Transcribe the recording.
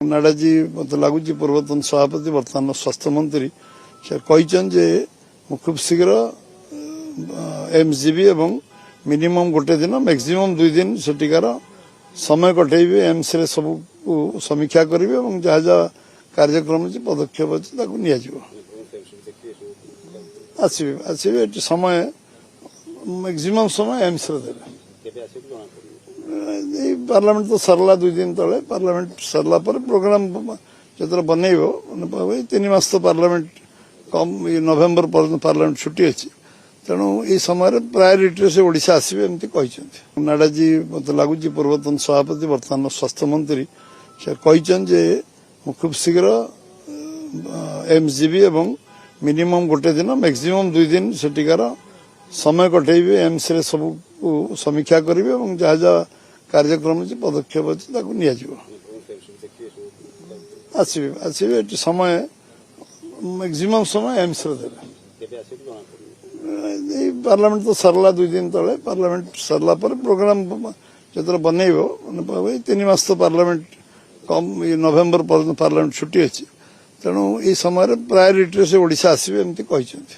नाडा जी मत लगुच पूर्वतन सभापति बर्तमान स्वास्थ्य मंत्री से कहते खूब शीघ्र एम्स जीवी एवं मिनिमम गोटे दिन मैक्सिमम 2 दिन सेटिकार समय कटेबे एम्स रे सब समीक्षा करेंगे और जहाँ जहाँ कार्यक्रम अच्छे पदक्षेप अच्छे आसवे आसवे समय मैक्सिमम समय एम्स रे पार्लियामेंट तो सरला 2 दिन तले पार्लियामेंट सरला पर प्रोग्राम जो बनइब 3 मास तो पार्लियामेंट कम नवेम्बर पर्यटन पार्लियामेंट छुट्टी अच्छी तेणु ये समय प्रायोरिटी से ओडिशा आसवे एमती कहते नाडा जी मत लगुच पूर्वतन सभापति बर्तमान स्वास्थ्य मंत्री से कहते खूब शीघ्र एम्स जीवी एवं मिनिमम गोटे दिन मैक्सिमम 2 दिन सेटिकार समय कटेबे एम्स रे सब समीक्षा करेंगे और जहाँ जहाँ कार्यक्रम अच्छे पदक्षेप अच्छे आसवे आसवे समय मैक्सिमम समय एम्स रे पार्लियामेंट तो सरला 2 दिन तले पार्लियामेंट सरला पर प्रोग्राम जो बनइब 3 मास तो पार्लियामेंट कम नवेम्बर पर्यटन पार्लियामेंट छुट्टी अच्छी तेणु ये समय प्रायोरिटी से ओडिशा आसवे एमती कहते।